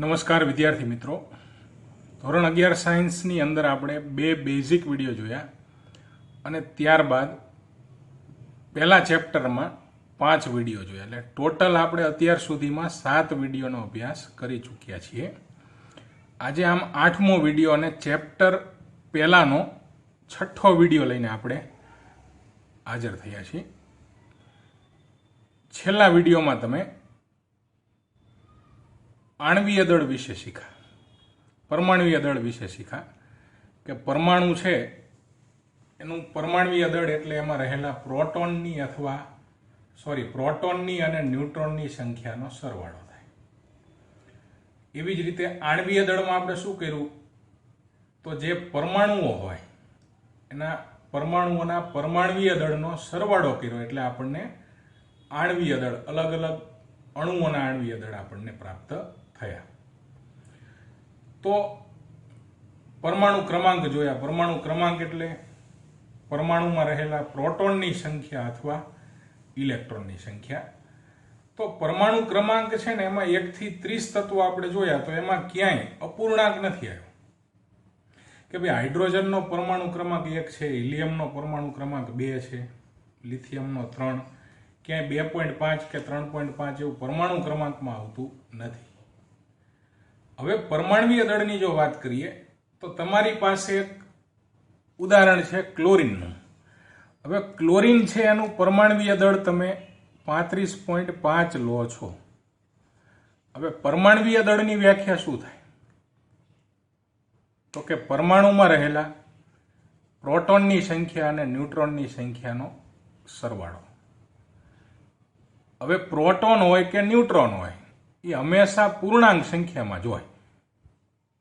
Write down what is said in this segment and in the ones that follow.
નમસ્કાર વિદ્યાર્થી મિત્રો, ધોરણ 11 સાયન્સની અંદર આપણે બે બેઝિક વિડીયો જોયા અને ત્યારબાદ પહેલા ચેપ્ટરમાં 5 વિડીયો જોયા. એટલે ટોટલ આપણે અત્યાર સુધીમાં 7 વિડીયોનો અભ્યાસ કરી ચૂક્યા છીએ. આજે આમ 8મો વિડીયો અને ચેપ્ટર પહેલાનો 6થો વિડીયો લઈને આપણે હાજર થયા છીએ. છેલ્લા વિડીયોમાં તમે आणवीय दळ विषे शीखा, परमाणुवीय दळ विषे शीखा कि परमाणु छे एनुं परमाणुवीय दळ एटले एमां रहेला प्रोटोननी अथवा प्रोटोननी अने न्यूट्रॉननी संख्यानो सरवाळो थाय. एवी ज रीते आणवीय दळमां आपणे शुं कर्युं तो जे परमाणुओ होय एना परमाणुओना परमाणुवीय दळनो सरवाळो कर्यो एटले आपणने आणवीय दळ अलग अलग अणुओना आणवीय दळ आपणने प्राप्त थया. तो परमाणु क्रमांक जोया. परमाणु क्रमांक एटले परमाणुमां रहेला प्रोटोननी संख्या अथवा इलेक्ट्रॉननी संख्या. तो परमाणु क्रमांक छे ने एमां 1 થી 30 तत्वो आपणे जोया तो एमां क्यांय अपूर्णांक नथी आव्यो के भाई हाइड्रोजननो परमाणु क्रमांक 1 छे, हीलियमनो परमाणु क्रमांक 2 छे, लिथियमनो 3, क्यांय 2.5 के 3.5 एवुं परमाणु क्रमांकमां आवतुं नथी. हवे परमाणुवीय दळनी जो वात करीए तो तमारी पासे एक उदाहरण छे क्लोरीननुं. हवे क्लोरीन छे एनुं परमाणुवीय दळ तमे 35.5 लो छो. हवे परमाणुवीय दळनी व्याख्या शुं थाय तो के परमाणुमां रहेला प्रोटोननी संख्या अने न्यूट्रॉननी संख्यानो सरवाळो. हवे प्रोटोन होय के न्यूट्रॉन होय એ હંમેશા પૂર્ણાંક સંખ્યામાં જ હોય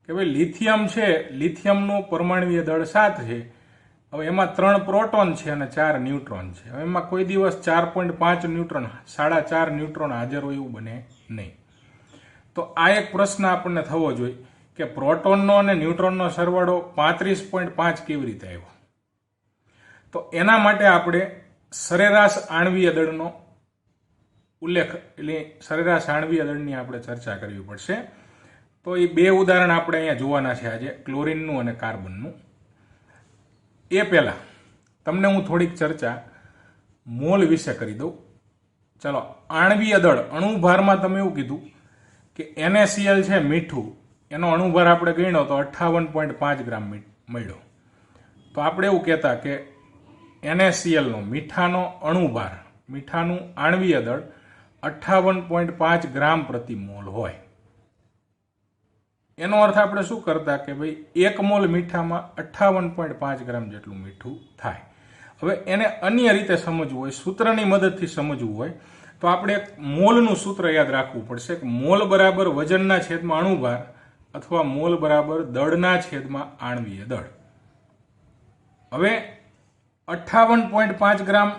કે ભાઈ લિથિયમ છે, લિથિયમનું પરમાણુવીય દળ 7 છે. હવે એમાં 3 પ્રોટોન છે અને 4 ન્યુટ્રોન છે. હવે એમાં કોઈ દિવસ 4.5 ન્યુટ્રોન, 4.5 ન્યુટ્રોન હાજર હોય એવું બને નહીં. તો આ એક પ્રશ્ન આપણને થવો જોઈએ કે પ્રોટોનનો અને ન્યુટ્રોનનો સરવાળો 35.5 કેવી રીતે આવ્યો. તો એના માટે આપણે સરેરાશ આણવીય દળનો ઉલ્લેખ એટલે સરેરાશ આણવીય દળની આપણે ચર્ચા કરવી પડશે. તો એ બે ઉદાહરણ આપણે અહીંયા જોવાના છે આજે, ક્લોરીનનું અને કાર્બનનું. એ પહેલા તમને હું થોડીક ચર્ચા મોલ વિશે કરી દઉં. ચલો, આણવીય દળ અણુભારમાં તમે એવું કીધું કે NaCl છે મીઠું, એનો અણુભાર આપણે ગણ્યો તો 58.5 ગ્રામ મળ્યો. તો આપણે એવું કહેતા કે NaCl નો મીઠાનો અણુભાર, મીઠાનું આણવીય દળ 58.5 ગ્રામ પ્રતિ મોલ હોય. એનો અર્થ આપણે શું કરતા કે ભાઈ 1 મોલ મીઠામાં 58.5 ગ્રામ જેટલું મીઠું થાય. હવે એને અન્ય રીતે સમજવું હોય, સૂત્રની મદદથી સમજવું હોય તો આપણે એક મોલનું સૂત્ર યાદ રાખવું પડશે કે મોલ બરાબર વજનના છેદમાં અણુભાર અથવા મોલ બરાબર દળના છેદમાં આણવીય દળ. હવે 58.5 ગ્રામ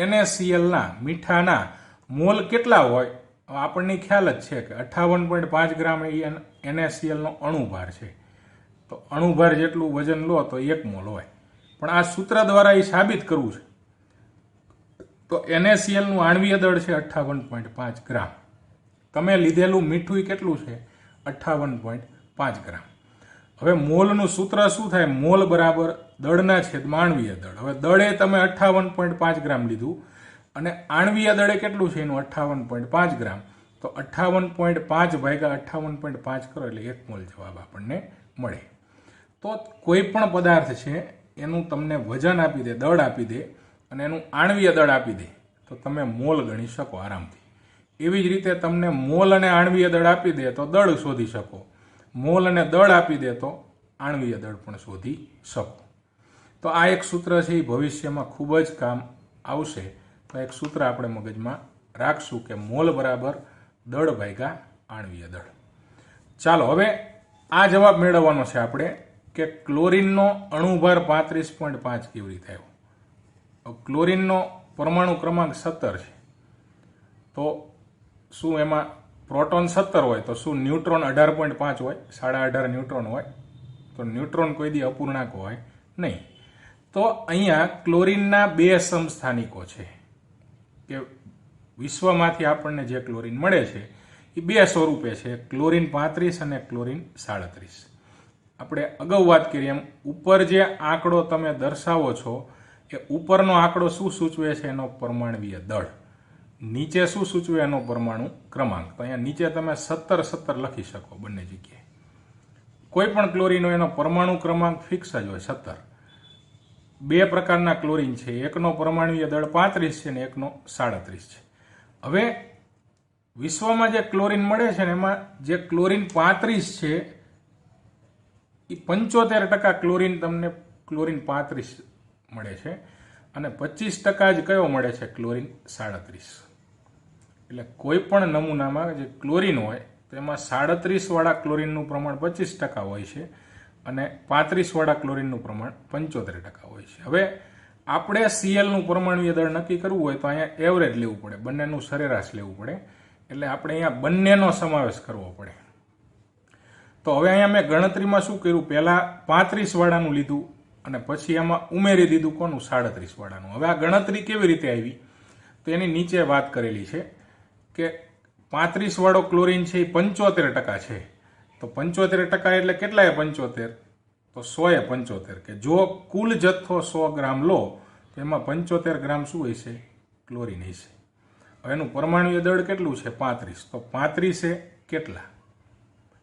NaCl ના મીઠાના મોલ કેટલા હોય આપણને ખ્યાલ જ છે કે 58.5 ગ્રામ એ NaCl નો અણુભાર છે. તો અણુભાર જેટલું વજન લો તો 1 મોલ હોય. પણ આ સૂત્ર દ્વારા એ સાબિત કરવું છે. તો NaCl નું આણવીય દળ છે 58.5 ગ્રામ. તમે લીધેલું મીઠું કેટલું છે? 58.5 ગ્રામ. હવે મોલનું સૂત્ર શું થાય? મોલ બરાબર દળના છેદમાં આણવીય દળ. હવે દળે તમે 58.5 ગ્રામ લીધું અને આણવીય દળે કેટલું છે એનું 58.5 ગ્રામ. તો 58.5 ભાગ્યા 58.5 કરો એટલે 1 મોલ જવાબ આપણને મળે. તો કોઈ પણ પદાર્થ છે એનું તમને વજન આપી દે, દળ આપી દે અને એનું આણવીય દળ આપી દે તો તમે મોલ ગણી શકો આરામથી. એવી જ રીતે તમને મોલ અને આણવીય દળ આપી દે તો દળ શોધી શકો, મોલ અને દળ આપી દે તો આણવીય દળ પણ શોધી શકો. તો આ એક સૂત્ર છે, એ ભવિષ્યમાં ખૂબ જ કામ આવશે. તો એક સૂત્ર આપણે મગજમાં રાખશું કે મોલ બરાબર દળ ભાગ્યા આણવીય દળ. ચાલો, હવે આ જવાબ મેળવવાનો છે આપણે કે ક્લોરીનનો અણુભાર 35.5 કેવી રીતે આવ્યો. ક્લોરીનનો પરમાણુ ક્રમાંક 17 છે. તો શું એમાં પ્રોટોન 17 હોય તો શું ન્યુટ્રોન 18.5 હોય? 18.5 ન્યુટ્રોન હોય. તો ન્યુટ્રોન કોઈ દી અપૂર્ણાંક હોય નહીં. તો અહીંયા ક્લોરીનના 2 સમસ્થાનિકો છે કે વિશ્વમાંથી આપણને જે ક્લોરીન મળે છે એ બે સ્વરૂપે છે, ક્લોરીન 35 અને ક્લોરીન 37. આપણે અગાઉ વાત કરી એમ ઉપર જે આંકડો તમે દર્શાવો છો એ ઉપરનો આંકડો શું સૂચવે છે? એનો પરમાણવીય દળ. નીચે શું સૂચવે? એનો પરમાણુ ક્રમાંક. તો અહીંયા નીચે તમે 17 લખી શકો બંને જગ્યાએ. કોઈ પણ ક્લોરીન હોય એનો પરમાણુ ક્રમાંક ફિક્સ જ હોય 17. બે પ્રકારના ક્લોરીન છે, એકનો પરમાણવીય દળ 35 છે ને એકનો 37 છે. હવે વિશ્વમાં જે ક્લોરીન મળે છે ને એમાં જે ક્લોરીન 35 છે એ 75% ક્લોરીન તમને ક્લોરીન 35 મળે છે અને 25% જ કયો મળે છે? ક્લોરીન 37. એટલે કોઈ પણ નમૂનામાં જે ક્લોરીન હોય તો એમાં 37 વાળા ક્લોરીનનું પ્રમાણ 25% હોય છે અને 35 વાળા ક્લોરીનનું પ્રમાણ 75% હોય છે. હવે આપણે સીએલનું પરમાણુય દળ નક્કી કરવું હોય તો અહીંયા એવરેજ લેવું પડે, બંનેનું સરેરાશ લેવું પડે. એટલે આપણે અહીંયા બંનેનો સમાવેશ કરવો પડે. તો હવે અહીંયા મેં ગણતરીમાં શું કર્યું? પહેલા 35 વાળાનું લીધું અને પછી એમાં ઉમેરી દીધું કોનું? 37 વાળાનું. હવે આ ગણતરી કેવી રીતે આવી? તો એની નીચે વાત કરેલી છે કે 35 વાળો ક્લોરીન છે એ 75% છે. તો 75% એટલે કેટલાય 75? તો 100 કે જો કુલ જથ્થો 100 ગ્રામ લો તો એમાં 75 ગ્રામ શું હોય છે? ક્લોરીન હશે. હવે એનું પરમાણુય દળ કેટલું છે? 35. તો 35 એ કેટલા?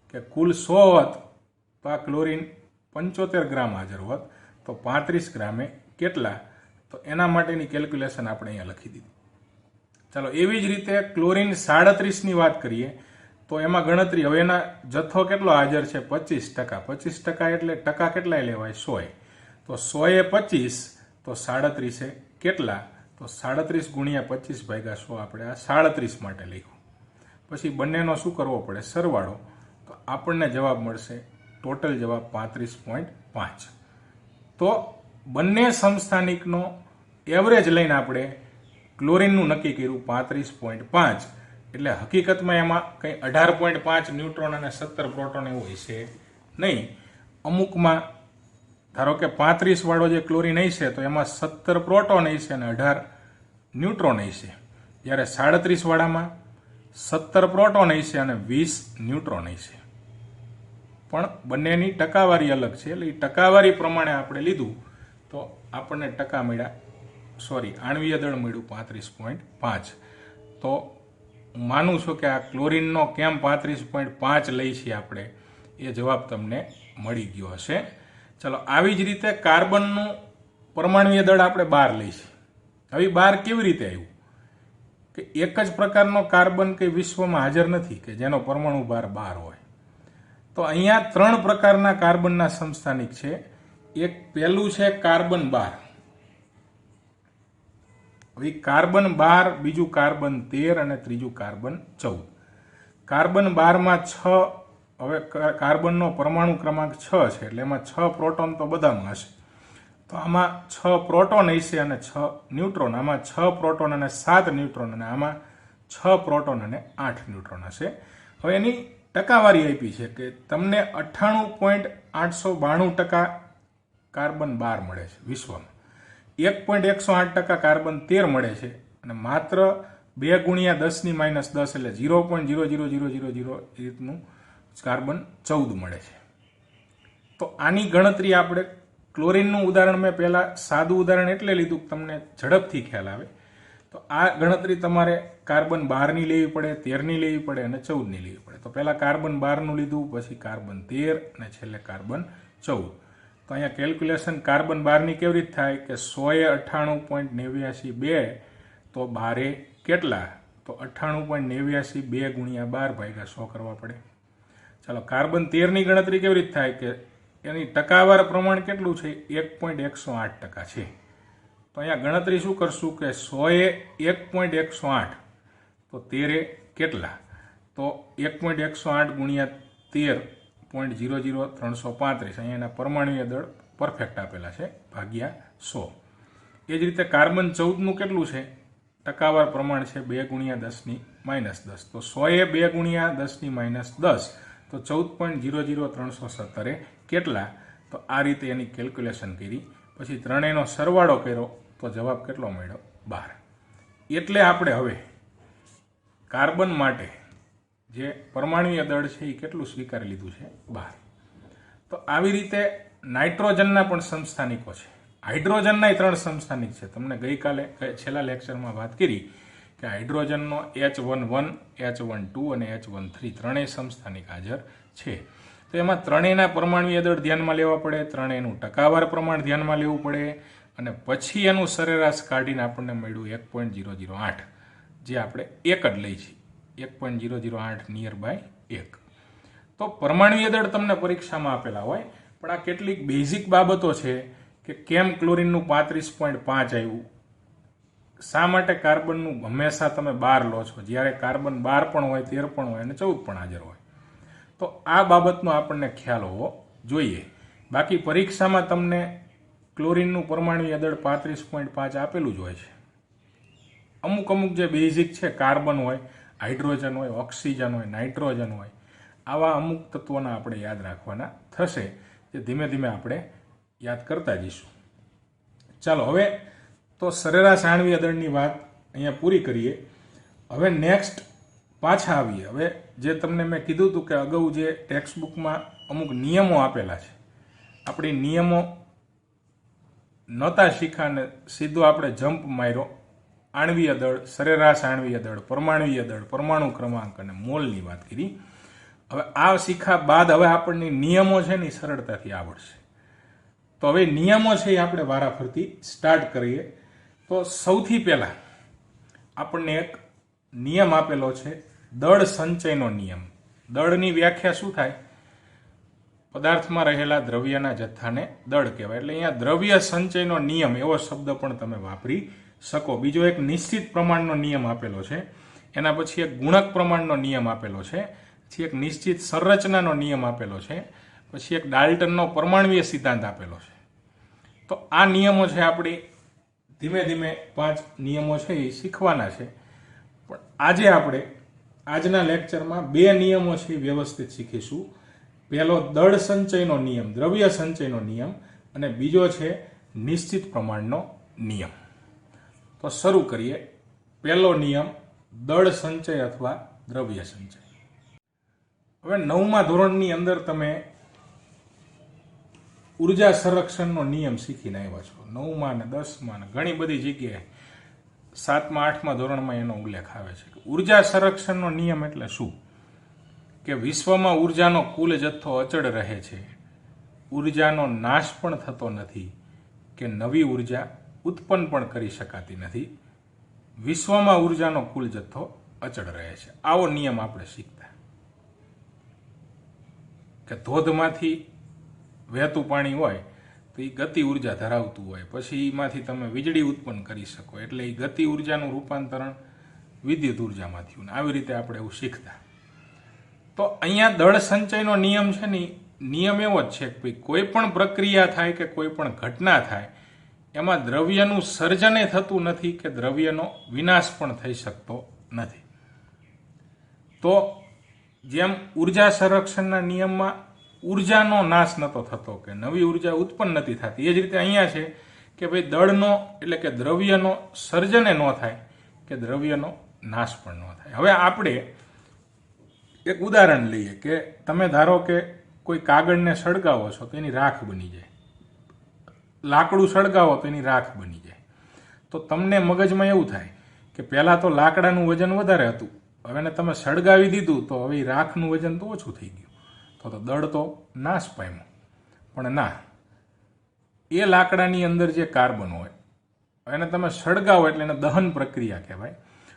કે કુલ 100 હોત તો આ ક્લોરીન 75 ગ્રામ હાજર હોત તો 35 ગ્રામે કેટલા? તો એના માટેની કેલ્ક્યુલેશન આપણે અહીંયા લખી દીધી. ચાલો એવી જ રીતે ક્લોરીન 37ની વાત કરીએ તો એમાં ગણતરી, હવે એના જથ્થો કેટલો હાજર છે? 25%. 25% એટલે ટકા કેટલાય લેવાય? 100. તો 100 એ 25 તો 37 એ કેટલા? તો 37 ગુણ્યા 25 ભાગ્યા 100 આપણે આ 37 માટે લખ્યું. પછી બંનેનો શું કરવો પડે? સરવાળો. તો આપણને જવાબ મળશે, ટોટલ જવાબ 35.5. તો બંને સમસ્થાનિકનો એવરેજ લઈને આપણે ક્લોરીનનું નક્કી કર્યું 35.5. એટલે હકીકતમાં એમાં કંઈ 18.5 ન્યુટ્રોન અને 17 પ્રોટોન એવું હશે નહીં. અમુકમાં ધારો કે 35 વાળો જે ક્લોરીન હશે તો એમાં 17 પ્રોટોન હશે અને 18 ન્યુટ્રોન હશે. જ્યારે 37 વાળામાં 17 પ્રોટોન હશે અને 20 ન્યુટ્રોન હશે. પણ બંનેની ટકાવારી અલગ છે. એટલે એ ટકાવારી પ્રમાણે આપણે લીધું તો આપણને ટકા મળ્યા, આણ્વીય દળ મળ્યું 35.5. તો હું માનું છું કે આ ક્લોરીનનો કેમ 35.5 લઈ છીએ આપણે એ જવાબ તમને મળી ગયો હશે. ચલો આવી જ રીતે કાર્બનનું પરમાણુય દળ આપણે 12 લઈશું. હવે 12 કેવી રીતે આવ્યું? કે એક જ પ્રકારનો કાર્બન કે વિશ્વમાં હાજર નથી કે જેનો પરમાણુ ભાર 12 હોય. તો અહીંયા 3 પ્રકારના કાર્બનના સમસ્થાનિક છે. એક પહેલું છે કાર્બન 12. હવે કાર્બન 12, બીજું કાર્બન 13 અને ત્રીજું કાર્બન 14. કાર્બન 12 માં 6, હવે કાર્બનનો પરમાણુ ક્રમાંક 6 છે એટલે એમાં 6 પ્રોટોન તો બધામાં હશે. તો આમાં 6 પ્રોટોન હશે અને 6 ન્યુટ્રોન. આમાં 6 પ્રોટોન અને 7 ન્યુટ્રોન અને આમાં 6 પ્રોટોન અને 8 ન્યુટ્રોન હશે. હવે એની ટકાવારી આપી છે કે તમને 98.892% કાર્બન 12 મળે છે વિશ્વમાં. 1.108% કાર્બન 13 મળે છે અને માત્ર 2 ગુણ્યા 10⁻10 એટલે 0.00000 રીતનું કાર્બન 14 મળે છે. તો આની ગણતરી આપણે ક્લોરીનનું ઉદાહરણ મેં પહેલાં સાદું ઉદાહરણ એટલે લીધું કે તમને ઝડપથી ખ્યાલ આવે. તો આ ગણતરી તમારે કાર્બન 12ની લેવી પડે, 13ની લેવી પડે અને 14ની લેવી પડે. તો પહેલાં કાર્બન 12નું લીધું, પછી કાર્બન 13 અને છેલ્લે કાર્બન 14. તો અહીંયા કેલ્ક્યુલેશન કાર્બન 12ની કેવી રીતે થાય કે 100 એ 98.89 તો 12 કેટલા? તો 98.89 2 ગુણ્યા 12 ભાગ્યા 100 કરવા પડે. ચાલો કાર્બન 13ની ગણતરી કેવી રીતે થાય કે એની ટકાવાર પ્રમાણ કેટલું છે? 1.108% છે. તો અહીંયા ગણતરી શું કરશું કે 100 એ 1.108 તો 13 કેટલા? તો 1.108 ગુણ્યા 13.00335. અહીંયાના પરમાણુય દળ પરફેક્ટ આપેલા છે ભાગ્યા 100. એ જ રીતે કાર્બન 14નું કેટલું છે? ટકાવાર પ્રમાણ છે 2 ગુણ્યા 10⁻10. તો 100 એ 2 ગુણ્યા 10⁻10 તો 14.00317 કેટલા? તો આ રીતે એની કેલ્ક્યુલેશન કરી, પછી ત્રણેયનો સરવાળો કર્યો તો જવાબ કેટલો મળ્યો? 12. એટલે આપણે હવે કાર્બન માટે જે પરમાણુય દળ છે એ કેટલું સ્વીકારી લીધું છે 12. તો આવી રીતે નાઇટ્રોજનના પણ સમસ્થાનિકો છે. હાઇડ્રોજનના 3 સમસ્થાનિક છે. તમને ગઈકાલે છેલ્લા લેક્ચરમાં વાત કરી કે હાઇડ્રોજનનો H11, H12 અને H13 ત્રણેય સમસ્થાનિક હાજર છે. તો એમાં ત્રણેયના પરમાણુય દળ ધ્યાનમાં લેવા પડે, ત્રણેયનું ટકાવાર પ્રમાણ ધ્યાનમાં લેવું પડે અને પછી એનું સરેરાશ કાઢીને આપણને મળ્યું 1.008, જે આપણે 1 જ લઈ છીએ, 1.008 નિયર બાય 1. તો પરમાણુય દળ તમને પરીક્ષામાં આપેલા હોય, પણ આ કેટલીક બેઝિક બાબતો છે કે કેમ ક્લોરીનનું 35.5 આવ્યું, શા માટે કાર્બનનું હંમેશા તમે 12 લો છો, જ્યારે કાર્બન 12 પણ હોય, 13 પણ હોય અને 14 પણ હાજર હોય. તો આ બાબતનો આપણને ખ્યાલ હોવો જોઈએ. બાકી પરીક્ષામાં તમને ક્લોરીનનું પરમાણુય દળ 35.5 આપેલું જ હોય છે. અમુક જે બેઝિક છે, કાર્બન હોય, હાઇડ્રોજન હોય, ઓક્સિજન હોય, નાઇટ્રોજન હોય, આવા અમુક તત્વોના આપણે યાદ રાખવાના થશે, જે ધીમે ધીમે આપણે યાદ કરતા જઈશું. ચાલો હવે તો સરેરાશ આણ્વીય દળની વાત અહીંયા પૂરી કરીએ. હવે નેક્સ્ટ પાછા આવીએ. હવે જે તમને મેં કીધું હતું કે અગાઉ જે ટેક્સ્ટબુકમાં અમુક નિયમો આપેલા છે, આપણી નિયમો નહોતા શીખ્યા ને સીધો આપણે જમ્પ માર્યો આણ્વીય દળ, સરેરાશ આણ્વીય દળ, પરમાણુય દળ, પરમાણુ ક્રમાંક અને મોલની વાત કરી. હવે આ શીખ્યા બાદ હવે આપણને નિયમો છે ને સરળતાથી આવડશે. તો હવે નિયમો છે એ આપણે વારાફરતી સ્ટાર્ટ કરીએ. તો સૌથી પહેલા આપણને એક નિયમ આપેલો છે, દળ સંચયનો નિયમ. દળની વ્યાખ્યા શું થાય? પદાર્થમાં રહેલા દ્રવ્યના જથ્થાને દળ કહેવાય. એટલે અહીંયા દ્રવ્ય સંચયનો નિયમ એવો શબ્દ પણ તમે વાપરી શકો. બીજો એક નિશ્ચિત પ્રમાણનો નિયમ આપેલો છે, એના પછી એક ગુણક પ્રમાણનો નિયમ આપેલો છે, પછી એક નિશ્ચિત સંરચનાનો નિયમ આપેલો છે, પછી એક ડાલ્ટનનો પરમાણુય સિદ્ધાંત આપેલો છે. તો આ નિયમો છે આપણી ધીમે ધીમે 5 નિયમો છે એ શીખવાના છે. પણ આજે આપણે આજના લેક્ચરમાં 2 નિયમો છે એ વ્યવસ્થિત શીખીશું. પહેલો દળ સંચયનો નિયમ, દ્રવ્ય સંચયનો નિયમ, અને બીજો છે નિશ્ચિત પ્રમાણનો નિયમ. તો શરૂ કરીએ. પહેલો નિયમ, દળ સંચય અથવા દ્રવ્ય સંચય. હવે 9મા ધોરણની અંદર તમે ઉર્જા સંરક્ષણનો નિયમ શીખીને આવ્યા છો. 9મા અને 10મા ઘણી બધી જગ્યાએ 7મા 8મા ધોરણમાં એનો ઉલ્લેખ આવે છે. ઉર્જા સંરક્ષણનો નિયમ એટલે શું? કે વિશ્વમાં ઉર્જાનો કુલ જથ્થો અચળ રહે છે, ઉર્જાનો નાશ પણ થતો નથી કે નવી ઉર્જા ઉત્પન્ન પણ કરી શકાતી નથી, વિશ્વમાં ઉર્જાનો કુલ જથ્થો અચળ રહે છે. આવો નિયમ આપણે શીખતા કે ધોધમાંથી વહેતું પાણી હોય તો એ ગતિ ઉર્જા ધરાવતું હોય, પછી એમાંથી તમે વીજળી ઉત્પન્ન કરી શકો, એટલે એ ગતિ ઉર્જાનું રૂપાંતરણ વિદ્યુત ઉર્જામાં થયું. આવી રીતે આપણે એવું શીખતા. તો અહીંયા દળ સંચયનો નિયમ છે ને, નિયમ એવો જ છે કે કોઈ પણ પ્રક્રિયા થાય કે કોઈ પણ ઘટના થાય એમાં દ્રવ્યનું સર્જન થતું નથી કે દ્રવ્યનો વિનાશ પણ થઈ શકતો નથી. તો જેમ ઉર્જા સંરક્ષણના નિયમમાં ઉર્જાનો નાશ નતો થતો કે નવી ઉર્જા ઉત્પન્ન નથી થતી, એ જ રીતે અહીંયા છે કે ભાઈ દળનો એટલે કે દ્રવ્યનો સર્જને ન થાય કે દ્રવ્યનો નાશ પણ ન થાય. હવે આપણે એક ઉદાહરણ લઈએ કે તમે ધારો કે કોઈ કાગળને સળગાવો છો તો એની રાખ બની જાય, લાકડું સળગાવો તો એની રાખ બની જાય. તો તમને મગજમાં એવું થાય કે પહેલાં તો લાકડાનું વજન વધારે હતું, હવે એને તમે સળગાવી દીધું તો હવે રાખનું વજન તો ઓછું થઈ ગયું, તો દળ તો નાશ પામ્યો. પણ ના, એ લાકડાની અંદર જે કાર્બન હોય એને તમે સળગાવો એટલે એને દહન પ્રક્રિયા કહેવાય.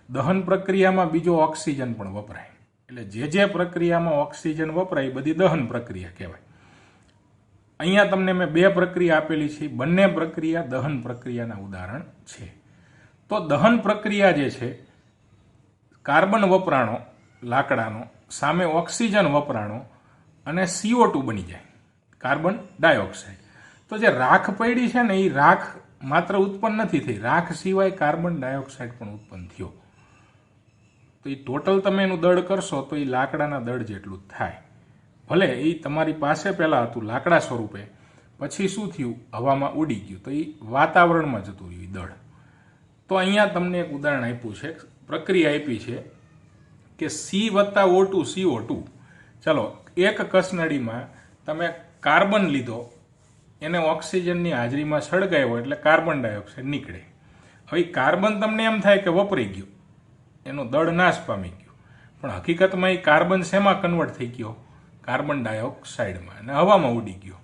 દહન પ્રક્રિયામાં બીજો ઓક્સિજન પણ વપરાય, એટલે જે પ્રક્રિયામાં ઓક્સિજન વપરાય બધી દહન પ્રક્રિયા કહેવાય. અહીંયા તમને મેં 2 પ્રક્રિયા આપેલી છે, બંને પ્રક્રિયા દહન પ્રક્રિયાના ઉદાહરણ છે. તો દહન પ્રક્રિયા જે છે, કાર્બન વપરાણો લાકડાનો સામે ઓક્સિજન વપરાણો અને CO2 બની જાય, કાર્બન ડાયોક્સાઇડ. તો જે રાખ પડી છે ને, એ રાખ માત્ર ઉત્પન્ન નથી થઈ, રાખ સિવાય કાર્બન ડાયોક્સાઇડ પણ ઉત્પન્ન થયો. તો એ ટોટલ તમે એનું દળ કરશો તો એ લાકડાના દળ જેટલું જ થાય. ભલે એ તમારી પાસે પહેલાં હતું લાકડા સ્વરૂપે, પછી શું થયું, હવામાં ઉડી ગયું, તો એ વાતાવરણમાં જતું રહ્યું દળ. તો અહીંયા તમને એક ઉદાહરણ આપ્યું છે, પ્રક્રિયા આપી છે કે સી વત્તા O2 CO2. ચાલો, એક કસનળીમાં તમે કાર્બન લીધો, એને ઓક્સિજનની હાજરીમાં સળગાવ્યો એટલે કાર્બન ડાયોક્સાઇડ નીકળે. હવે કાર્બન તમને એમ થાય કે વપરાઈ ગયો, એનો દળ નાશ પામી ગયો, પણ હકીકતમાં એ કાર્બન શેમાં કન્વર્ટ થઈ ગયો? કાર્બન ડાયોક્સાઇડમાં, અને હવામાં ઉડી ગયો.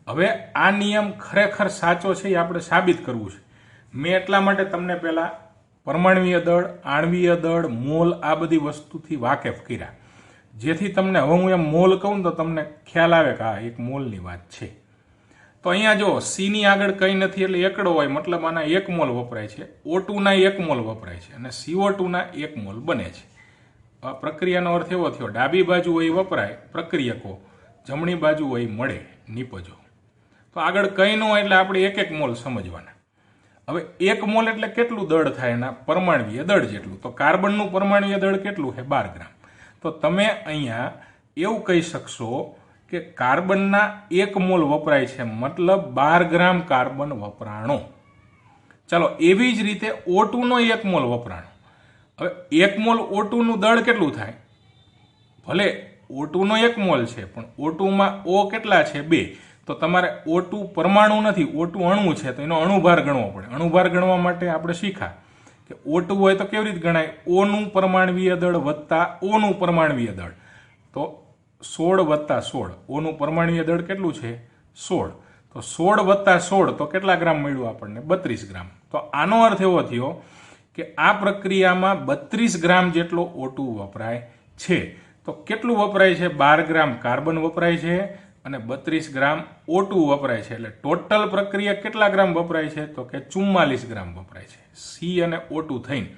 હવે આ નિયમ ખરેખર સાચો છે એ આપણે સાબિત કરવું છે. મેં એટલા માટે તમને પહેલા પરમાણ્વીય દળ, આણ્વીય દળ, મોલ આ બધી વસ્તુથી વાકેફ કર્યા, જેથી તમને હવે હું એમ મોલ કહું તો તમને ખ્યાલ આવે કે હા એક મોલની વાત છે. તો અહીંયા જો સીની આગળ કંઈ નથી એટલે એકડો હોય, મતલબ આના 1 મોલ વપરાય છે, O2 ના 1 મોલ વપરાય છે અને CO2 ના 1 મોલ બને છે. આ પ્રક્રિયાનો અર્થ એવો થયો, ડાબી બાજુ હોય વપરાય પ્રક્રિયકો, જમણી બાજુ હોય મળે નિપજો. તો આગળ કંઈ ન હોય એટલે આપણે 1 મોલ સમજવાના. હવે 1 મોલ એટલે કેટલું દળ થાય? એના પરમાણ્વીય દળ જેટલું. તો કાર્બનનું પરમાણ્વીય દળ કેટલું છે? 12 ગ્રામ. તો તમે અહીંયા એવું કહી શકશો કે કાર્બનના 1 મોલ વપરાય છે, મતલબ 12 ગ્રામ કાર્બન વપરાણો. ચાલો, એવી જ રીતે O2 નો 1 મોલ વપરાણો. હવે 1 મોલ O2 નું દળ કેટલું થાય? ભલે O2 નો 1 મોલ છે, પણ O2 માં O કેટલા છે? 2. તો તમારે O2 પરમાણુ નથી, O2 અણુ છે, તો એનો અણુભાર ગણવો પડે. અણુભાર ગણવા માટે આપણે શીખા કે O2 હોય તો કેવી રીતે ગણાય? O નું પરમાણ્વીય દળ વત્તા O નું પરમાણ્વીય દળ. તો 16 વત્તા 16, O નું પરમાણ્વીય દળ કેટલું છે? 16. તો 16 વત્તા 16 તો કેટલા ગ્રામ મળ્યું આપણને? 32 ગ્રામ. તો આનો અર્થ એવો થયો કે આ પ્રક્રિયામાં 32 ગ્રામ જેટલો O2 વપરાય છે. તો કેટલું વપરાય છે? 12 ગ્રામ કાર્બન વપરાય છે અને 32 ગ્રામ O2 વપરાય છે. એટલે ટોટલ પ્રક્રિયા કેટલા ગ્રામ વપરાય છે? તો કે 44 ગ્રામ વપરાય છે. સી અને O2 થઈને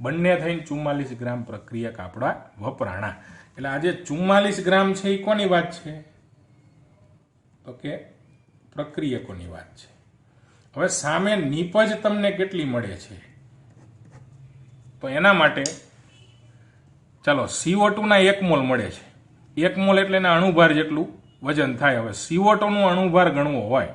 બંને થઈને 44 ગ્રામ પ્રક્રિયક આપણા વપરાણા. એટલે આજે 44 ગ્રામ છે એ કોની વાત છે? તો કે પ્રક્રિયકોની વાત છે. હવે સામે નિપજ તમને કેટલી મળે છે? તો એના માટે ચાલો CO2 ના 1 મોલ મળે છે. 1 મોલ એટલે એના અણુભાર જેટલું વજન થાય. હવે CO2 નું અણુભાર ગણવો હોય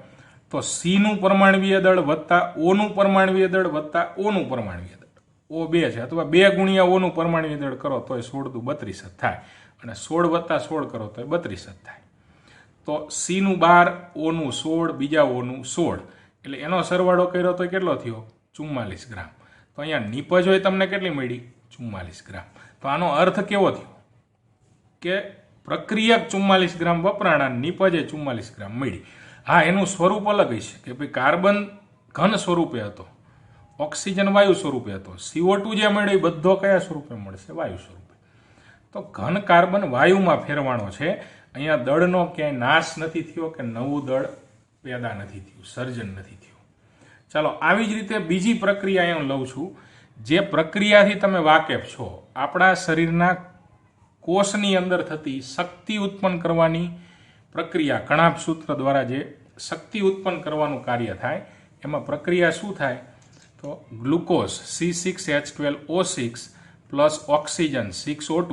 તો સી નું પરમાણ્વીય દળ વત્તા O નું પરમાણ્વીય દળ વત્તા O નું પરમાણ્વીય દળ, O 2 છે, અથવા 2 ગુણ્યા O નું પરમાણ્વીય દળ કરો તો 16 દુ 32 જ થાય, અને 16 વત્તા 16 કરો તો 32 જ થાય. તો સી નું 12, O નું 16, બીજા O નું 16, એટલે એનો સરવાળો કર્યો તો કેટલો થયો? 44 ગ્રામ. તો અહીંયા નિપજ હોય તમને કેટલી મળી? 44 ગ્રામ. તો આનો અર્થ કેવો થયો કે પ્રક્રિયક 44 ગ્રામ વપરાણા, નિપજે 44 ગ્રામ મળી. હા, એનું સ્વરૂપ અલગ હશે કે ભાઈ કાર્બન ઘન સ્વરૂપે હતો, ઓક્સિજન વાયુ સ્વરૂપે હતો, CO2 જે મળ્યો એ બધો કયા સ્વરૂપે મળશે? વાયુ સ્વરૂપે. તો ઘન કાર્બન વાયુમાં ફેરવાણો છે. અહીંયા દળનો ક્યાંય નાશ નથી થયો કે નવું દળ પેદા નથી થયું, સર્જન નથી થયું. ચાલો, આવી જ રીતે બીજી પ્રક્રિયા હું લઉં છું, જે પ્રક્રિયાથી તમે વાકેફ છો. આપણા શરીરના કોષની અંદર થતી શક્તિ ઉત્પન્ન કરવાની પ્રક્રિયા, કણાભ સૂત્ર દ્વારા જે શક્તિ ઉત્પન્ન કરવાનું કાર્ય થાય, એમાં પ્રક્રિયા શું થાય? તો glucose C6H12O6 plus oxygen 6O2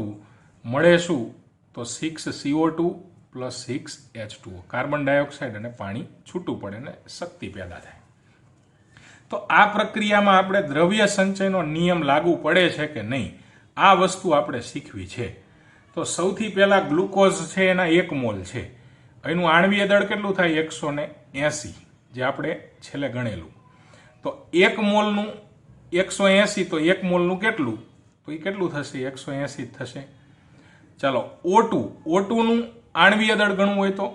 મળે શું? તો 6CO2 plus 6H2O, carbon dioxide અને પાણી છૂટું પડે અને શક્તિ પેદા થાય. તો આ પ્રક્રિયામાં આપણે દ્રવ્ય સંચયનો નિયમ લાગુ પડે છે કે નહીં, આ વસ્તુ આપણે શીખવી છે. તો સૌથી પહેલા ગ્લુકોઝ છે એના 1 મોલ છે. એનું આણ્વીય દળ કેટલું થાય? 180, જે આપણે છેલ્લે ગણેલું. તો 1 મોલનું 180, તો 1 મોલનું કેટલું? તો એ કેટલું થશે? 180 થશે. ચાલો, O2 નું આણ્વીય દળ ગણવું હોય તો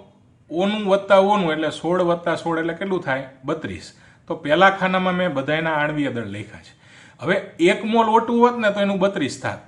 O નું વત્તા O નું એટલે 16 વત્તા 16 એટલે કેટલું થાય? 32. તો પહેલા ખાનામાં મેં બધાના આણ્વીય દળ લખ્યા છે. હવે 1 મોલ O2 હોત ને તો એનું 32 થાત,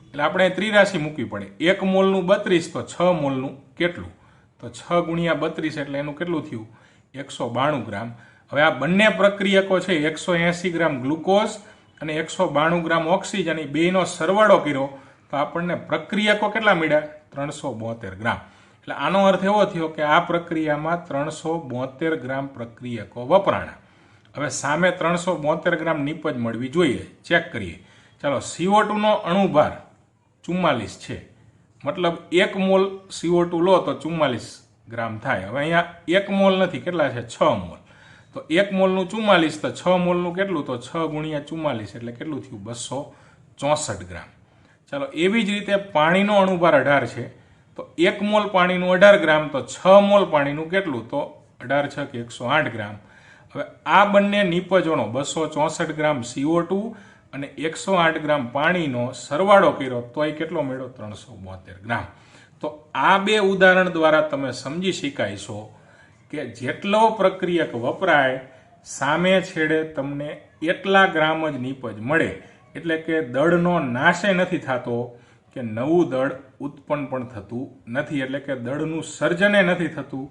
એટલે આપણે ત્રિરાશી મૂકવી પડે. 1 મોલનું 32 તો 6 મોલનું કેટલું? તો 6 ગુણ્યા 32 એટલે એનું કેટલું થયું? 192 ગ્રામ. હવે આ બંને પ્રક્રિયકો છે, 180 ગ્રામ ગ્લુકોઝ અને 192 ગ્રામ ઓક્સિજન, એ બેનો સરવાળો કર્યો તો આપણને પ્રક્રિયકો કેટલા મળ્યા? 372 ગ્રામ. એટલે આનો અર્થ એવો થયો કે આ પ્રક્રિયામાં 372 ગ્રામ પ્રક્રિયકો વપરાણા. હવે સામે 372 ગ્રામ નિપજ મળવી જોઈએ. ચેક કરીએ. ચાલો, CO2 નો અણુભાર 44 છે, મતલબ 1 મોલ CO2 લો તો 44 ગ્રામ થાય. હવે અહીંયા 1 મોલ નથી, કેટલા છે? 6 મોલ. તો 1 મોલનું 44, તો 6 મોલનું કેટલું? તો 6 ગુણ્યા 44 એટલે કેટલું થયું? 264 ગ્રામ. ચાલો એવી જ રીતે પાણીનો અણુભાર 18 છે, તો 1 મોલ પાણીનું 18 ગ્રામ, તો 6 મોલ પાણીનું કેટલું? તો 18 × 108 ગ્રામ. હવે આ બંને નિપજોનો 264 ગ્રામ CO2 અને 108 ગ્રામ પાણીનો સરવાળો કર્યો તો એ કેટલો મળ્યો? 372 ગ્રામ. તો આ બે ઉદાહરણ દ્વારા તમે સમજી શકાય છો કે જેટલો પ્રક્રિયક વપરાય સામે છેડે તમને એટલા ગ્રામ જ નિપજ મળે. એટલે કે દળનો નાશે નથી થતો કે નવું દળ ઉત્પન્ન પણ થતું નથી. એટલે કે દળનું સર્જને નથી થતું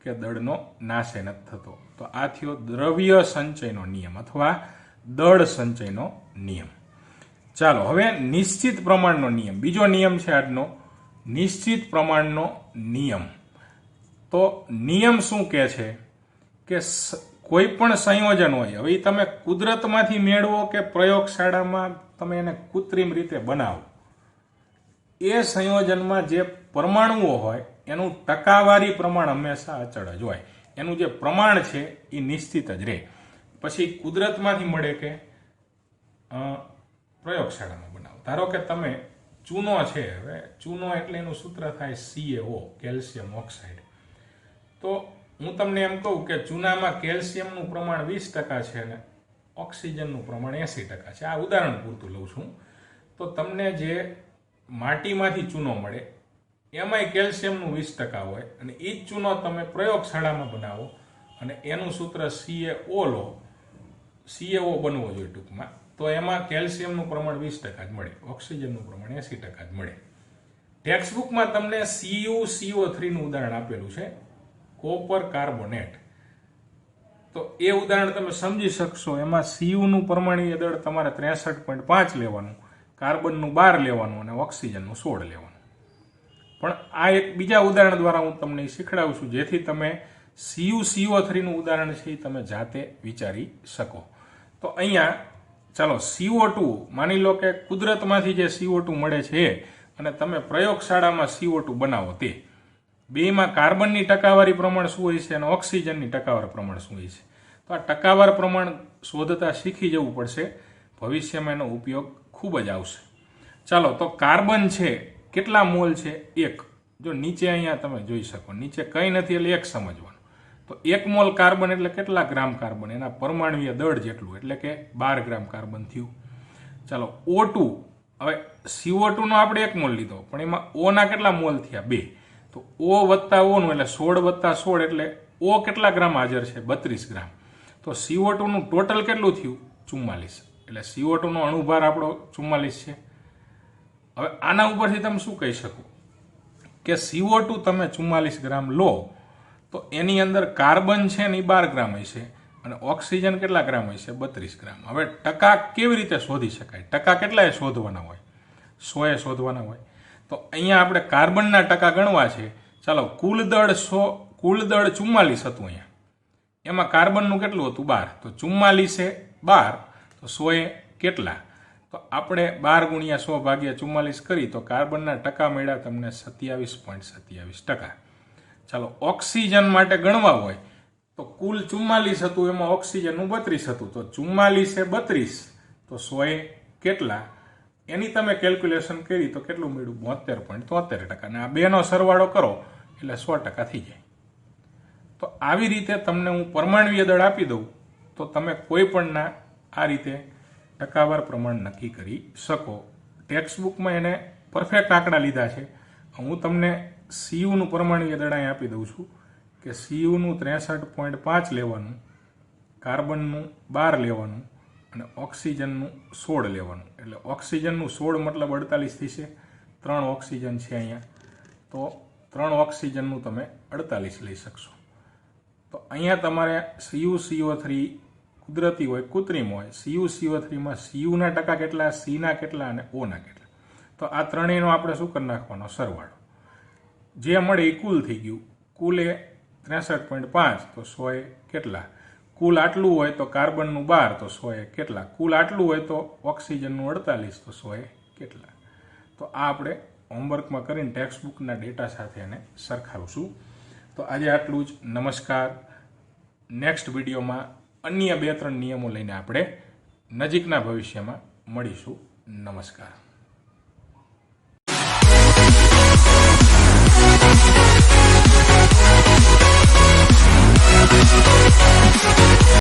કે દળનો નાશે નથી થતો. તો આ થયો દ્રવ્ય સંચયનો નિયમ અથવા દળ સંચયનો નિયમ. ચાલો હવે નિશ્ચિત પ્રમાણનો નિયમ, બીજો નિયમ છે આજનો નિશ્ચિત પ્રમાણનો નિયમ. તો નિયમ શું કહે છે કે કોઈ પણ સંયોજન હોય, હવે તમે કુદરતમાંથી મેળવો કે પ્રયોગશાળામાં તમે એને કૃત્રિમ રીતે બનાવો, એ સંયોજનમાં જે પરમાણુઓ હોય એનું ટકાવારી પ્રમાણ હંમેશા અચળ જ હોય. એનું જે પ્રમાણ છે એ નિશ્ચિત જ રહે. પછી કુદરતમાંથી મળે કે પ્રયોગશાળામાં બનાવો. ધારો કે તમે ચૂનો છે, હવે ચૂનો એટલે એનું સૂત્ર થાય CaO, કેલ્શિયમ ઓક્સાઇડ. તો હું તમને એમ કહું કે ચૂનામાં કેલ્શિયમનું પ્રમાણ 20% છે અને ઓક્સિજનનું પ્રમાણ 80% છે. આ ઉદાહરણ પૂરતું લઉં છું. તો તમને જે માટીમાંથી ચૂનો મળે એમાંય કેલ્શિયમનું 20% હોય અને એ જ ચૂનો તમે પ્રયોગશાળામાં બનાવો અને એનું સૂત્ર CaO લો, CaO બનવો જોઈએ ટૂંકમાં, તો એમાં કેલ્શિયમનું પ્રમાણ 20% જ મળે, ઓક્સિજનનું પ્રમાણ 80% જ મળે. ટેક્સ્ટબુકમાં તમને CuCO3નું ઉદાહરણ આપેલું છે, કોપર કાર્બોનેટ. તો એ ઉદાહરણ તમે સમજી શકશો. એમાં Cuનું પરમાણ્વીય દળ તમારે 63.5 લેવાનું, કાર્બનનું 12 લેવાનું અને ઓક્સિજનનું 16 લેવાનું. પણ આ એક બીજા ઉદાહરણ દ્વારા હું તમને શીખડાવું છું જેથી તમે CuCO3નું ઉદાહરણ છે એ તમે જાતે વિચારી શકો. તો અહીંયા ચાલો CO2 માની લો કે કુદરતમાંથી જે CO2 મળે છે અને તમે પ્રયોગશાળામાં CO2 બનાવો, તે બેમાં કાર્બનની ટકાવારી પ્રમાણ શું હોય છે અને ઓક્સિજનની ટકાવાર પ્રમાણ શું હોય છે. તો આ ટકાવાર પ્રમાણ શોધતા શીખી જવું પડશે, ભવિષ્યમાં એનો ઉપયોગ ખૂબ જ આવશે. ચાલો તો કાર્બન છે કેટલા મોલ છે? 1. જો નીચે અહીંયા તમે જોઈ શકો, નીચે કંઈ નથી એટલે 1 સમજવાનું. તો 1 મોલ કાર્બન એટલે કેટલા ગ્રામ કાર્બન? એના પરમાણુય દળ જેટલું, એટલે કે 12 ગ્રામ કાર્બન થયું. ચાલો O2, હવે CO2 નો આપણે 1 મોલ લીધો પણ એમાં O ના કેટલા મોલ થયા? 2. તો O વત્તા O નું એટલે 16 વત્તા 16 એટલે O કેટલા ગ્રામ હાજર છે? 32 ગ્રામ. તો CO2 નું ટોટલ કેટલું થયું? 44. એટલે CO2 નો અણુભાર આપણો 44 છે. હવે આના ઉપરથી તમે શું કહી શકો કે CO2 તમે 44 ગ્રામ લો તો એની અંદર કાર્બન છે ને 12 ગ્રામ હશે અને ઓક્સિજન કેટલા ગ્રામ હશે? 32 ગ્રામ. હવે ટકા કેવી રીતે શોધી શકાય? ટકા કેટલાએ શોધવાના હોય? 100 શોધવાના હોય. તો અહીંયા આપણે કાર્બનના ટકા ગણવા છે. ચાલો કુલ દળ 44 હતું અહીંયા, એમાં કાર્બનનું કેટલું હતું? 12. તો 44 12, તો 100 કેટલા? તો આપણે 12 × 100 ભાગ્યા 44 કરી તો કાર્બનના ટકા મળ્યા તમને 27.27%. ચાલો ઓક્સિજન માટે ગણવા હોય તો કુલ 44 હતું, એમાં ઓક્સિજનનું 32 હતું. તો 44 32, તો 100 કેટલા? એની તમે કેલ્ક્યુલેશન કરી તો કેટલું મળ્યું? 72.73%. અને આ બેનો સરવાળો કરો એટલે 100% થઈ જાય. તો આવી રીતે તમને હું પરમાણ્વીય દળ આપી દઉં તો તમે કોઈ પણના આ રીતે ટકાવાર પ્રમાણ નક્કી કરી શકો. ટેક્સ્ટબુકમાં એને પરફેક્ટ આંકડા લીધા છે. હું તમને Cuનું પરમાણ્વીય દળ અહીં આપી દઉં છું કે Cuનું 63.5 લેવાનું, કાર્બનનું 12 લેવાનું અને ઓક્સિજનનું 16 લેવાનું. એટલે ઓક્સિજનનું 16 મતલબ 48 થશે. 3 ઓક્સિજન છે અહીંયા, તો 3 ઓક્સિજનનું તમે 48 લઈ શકશો. તો અહીંયા તમારે CuCO3 કુદરતી હોય, કૃત્રિમ હોય. CuCO3માં Cuના ટકા કેટલા, Cના કેટલા અને Oના કેટલા? તો આ ત્રણેયનો આપણે શું કરી નાખવાનો? સરવાળો. જે મળે એ કુલ થઈ ગયું. કુલ એ 63.5, તો 100 કેટલા? કુલ આટલું હોય તો કાર્બનનું 12, તો 100 કેટલા? કુલ આટલું હોય તો ઓક્સિજનનું 48, તો 100 કેટલા? તો આ આપણે હોમવર્કમાં કરીને ટેક્સ્ટબુકના ડેટા સાથે એને સરખાવશું. તો આજે આટલું જ. નમસ્કાર. નેક્સ્ટ વિડીયોમાં અન્ય 2-3 નિયમો લઈને આપણે નજીકના ભવિષ્યમાં મળીશું. નમસ્કાર.